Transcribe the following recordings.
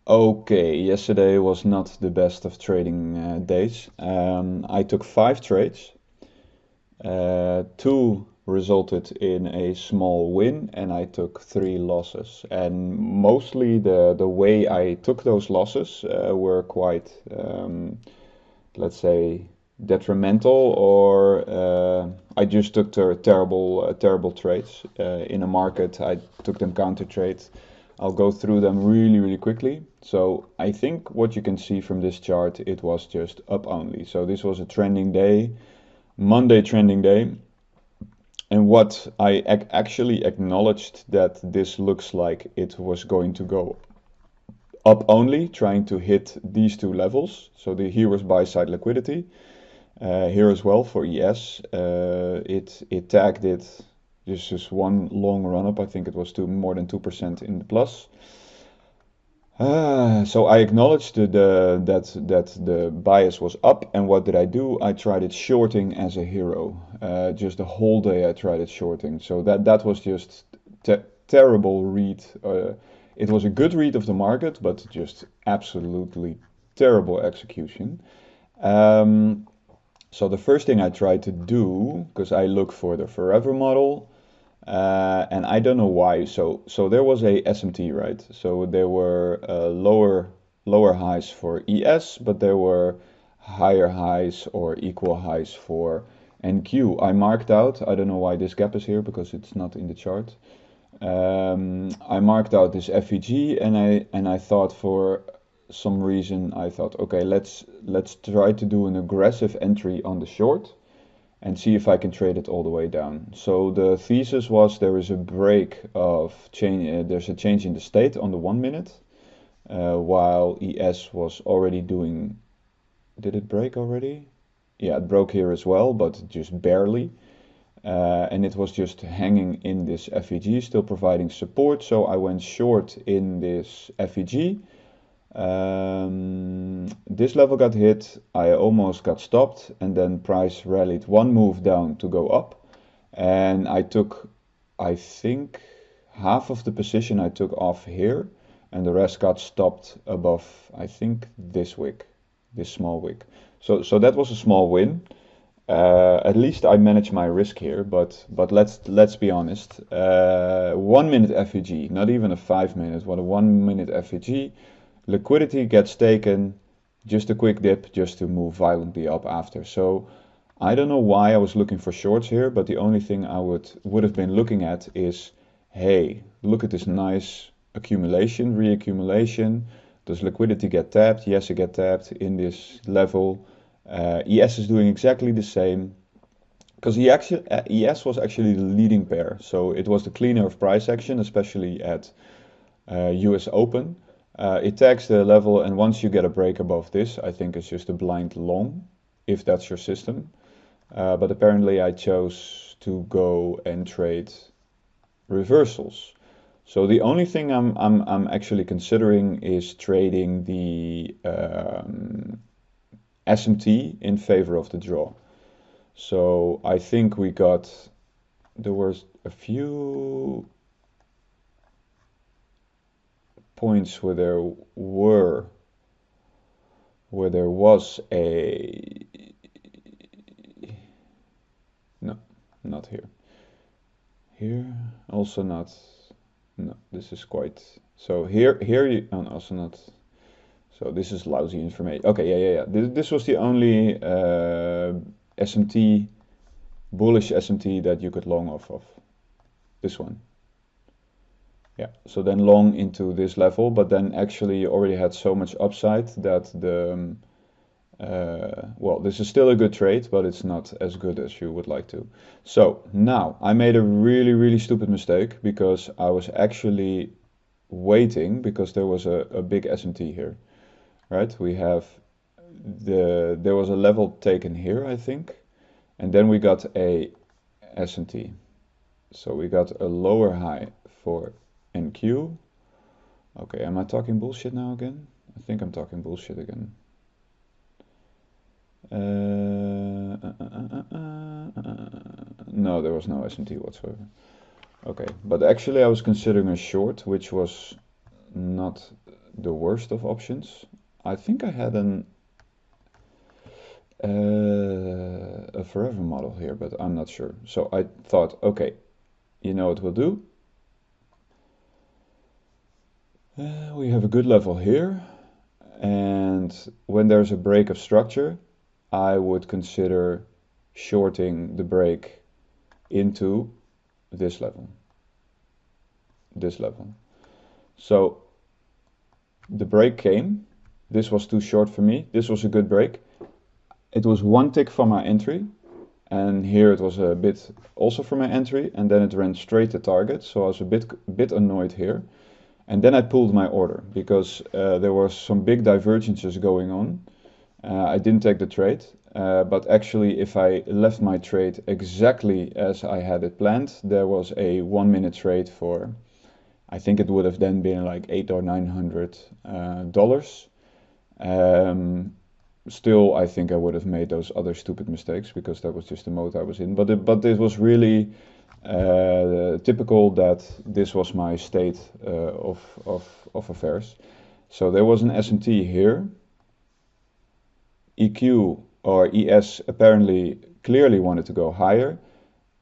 Okay, yesterday was not the best of trading days. I took 5 trades. Two resulted in a small win, and I took 3 losses. And mostly the way I took those losses were quite, let's say, detrimental, or I just took terrible trades in a market. I took them counter trades. I'll go through them really quickly. So I think what you can see from this chart, it was just up only. So this was a trending day, Monday trending day. And what I actually acknowledged that this looks like it was going to go up only, trying to hit these two levels. So here was buy side liquidity. Here as well for ES, it tagged it just one long run up. I think it was to more than 2% in the plus. So I acknowledged that the bias was up, and what did I do? I tried it shorting as a hero. Just the whole day I tried it shorting. So that was just terrible read. It was a good read of the market, but just absolutely terrible execution. Um, so the first thing I tried to do, because I look for the forever model, and I don't know why. So there was a SMT, right? So there were lower highs for ES, but there were higher highs or equal highs for NQ. I marked out. I don't know why this gap is here because it's not in the chart. I marked out this FEG, and I thought for some reason I thought, okay, let's try to do an aggressive entry on the short and see if I can trade it all the way down. So the thesis was there is a break of change. There's a change in the state on the 1 minute, while ES was already doing. Did it break already? Yeah, it broke here as well, but just barely. And it was just hanging in this FEG, still providing support. So I went short in this FEG. This level got hit, I almost got stopped, and then price rallied one move down to go up. And I took, I think, half of the position I took off here, and the rest got stopped above, I think, this wick, this small wick. So that was a small win. At least I managed my risk here, but let's be honest. 1 minute FEG, not even a 5 minute, what a 1 minute FEG. Liquidity gets taken, just a quick dip, just to move violently up after. So I don't know why I was looking for shorts here, but the only thing I would have been looking at is, hey, look at this nice accumulation, reaccumulation. Does liquidity get tapped? Yes, it get tapped in this level. ES is doing exactly the same because ES was actually the leading pair, so it was the cleaner of price action, especially at US Open. It tags the level, and once you get a break above this, I think it's just a blind long, if that's your system. But apparently I chose to go and trade reversals. So the only thing I'm actually considering is trading the SMT in favor of the draw. So I think there was a few points where there was a, no, not here. Here also not. No, this is quite, so here you, and also not. So this is lousy information. Okay, yeah. This was the only SMT, bullish SMT that you could long off of. This one. Yeah, so then long into this level, but then actually you already had so much upside that well, this is still a good trade, but it's not as good as you would like to. So now I made a really stupid mistake because I was actually waiting because there was a big SMT here, right? There was a level taken here, I think, and then we got a SMT. So we got a lower high for NQ. Okay, am I talking bullshit now again? I think I'm talking bullshit again. No, there was no SMT whatsoever. Okay, but actually I was considering a short, which was not the worst of options. I think I had a forever model here, but I'm not sure. So I thought, okay, you know what we'll do? We have a good level here, and when there's a break of structure, I would consider shorting the break into this level. So the break came. This was too short for me. This was a good break. It was one tick from my entry, and here it was a bit also from my entry, and then it ran straight to target. So I was a bit annoyed here. And then I pulled my order because there were some big divergences going on. I didn't take the trade, but actually if I left my trade exactly as I had it planned, there was a 1 minute trade for, I think it would have then been like $800 or $900. Still, I think I would have made those other stupid mistakes because that was just the mode I was in. But it was really typical that this was my state of affairs. So there was an S&T here. EQ or ES apparently clearly wanted to go higher.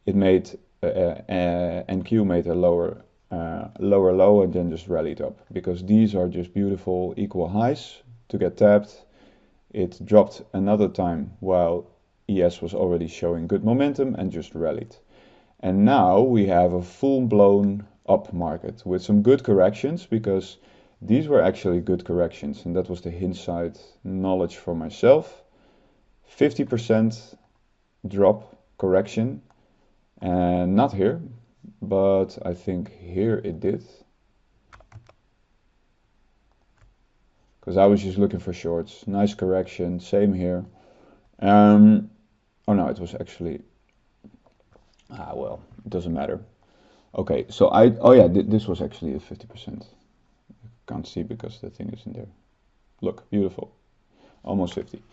It made NQ made a lower low and then just rallied up because these are just beautiful equal highs to get tapped. It dropped another time while ES was already showing good momentum and just rallied. And now we have a full-blown up market with some good corrections because these were actually good corrections, and that was the hindsight knowledge for myself. 50% drop correction, and not here, but I think here it did. Because I was just looking for shorts. Nice correction, same here. Oh no, it was actually, well, it doesn't matter. Okay, so oh yeah, this was actually a 50%. Can't see because the thing isn't there. Look, beautiful, almost 50.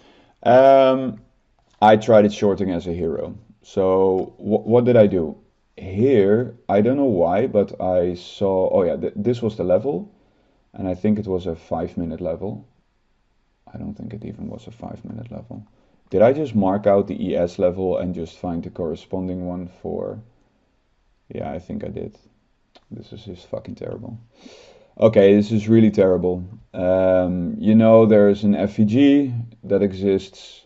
I tried it shorting as a hero. So what did I do? Here, I don't know why, but I saw, oh yeah, this was the level, and I think it was a 5-minute level. I don't think it even was a 5-minute level. Did I just mark out the ES level and just find the corresponding one for, yeah, I think I did. This is just fucking terrible. Okay, this is really terrible. You know, there's an FVG that exists.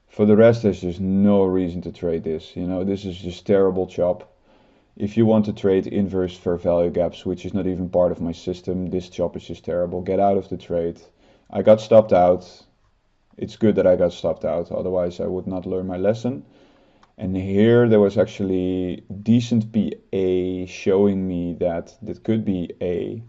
For the rest, there's just no reason to trade this. You know, this is just terrible chop. If you want to trade inverse fair value gaps, which is not even part of my system, this chop is just terrible. Get out of the trade. I got stopped out. It's good that I got stopped out, otherwise I would not learn my lesson. And here there was actually decent PA showing me that it could be a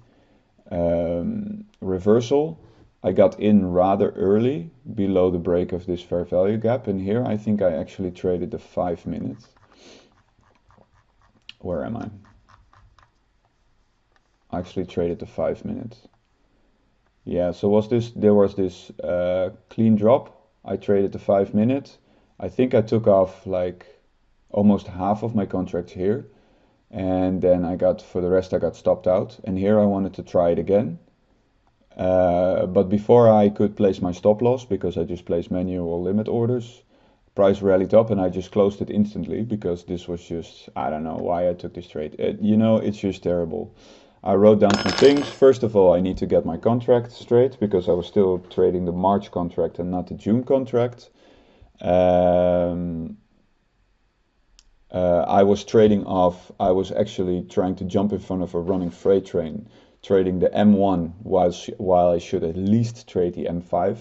reversal. I got in rather early below the break of this fair value gap, and here I think I actually traded the 5 minutes. Where am I? I actually traded the 5 minutes. Yeah, so there was this clean drop. I traded the 5 minutes. I think I took off like almost half of my contracts here, and then for the rest I got stopped out, and here I wanted to try it again. But before I could place my stop loss, because I just placed manual limit orders, price rallied up and I just closed it instantly because this was just, I don't know why I took this trade. You know, it's just terrible. I wrote down some things. First of all, I need to get my contract straight because I was still trading the March contract and not the June contract. I was trading off, I was actually trying to jump in front of a running freight train, trading the M1 while I should at least trade the M5.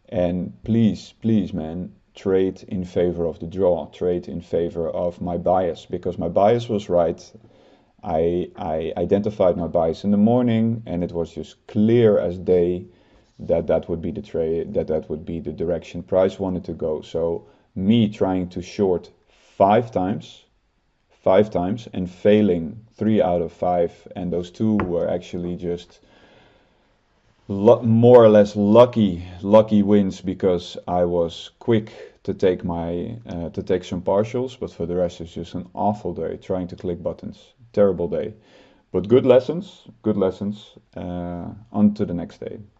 And please, man, trade in favor of the draw, trade in favor of my bias, because my bias was right. I identified my bias in the morning, and it was just clear as day that would be the trade, that would be the direction price wanted to go. So me trying to short 5 times and failing 3 out of 5, and those 2 were actually just more or less lucky wins because I was quick to take some partials, but for the rest it's just an awful day trying to click buttons. Terrible day. But good lessons, good lessons. On to the next day.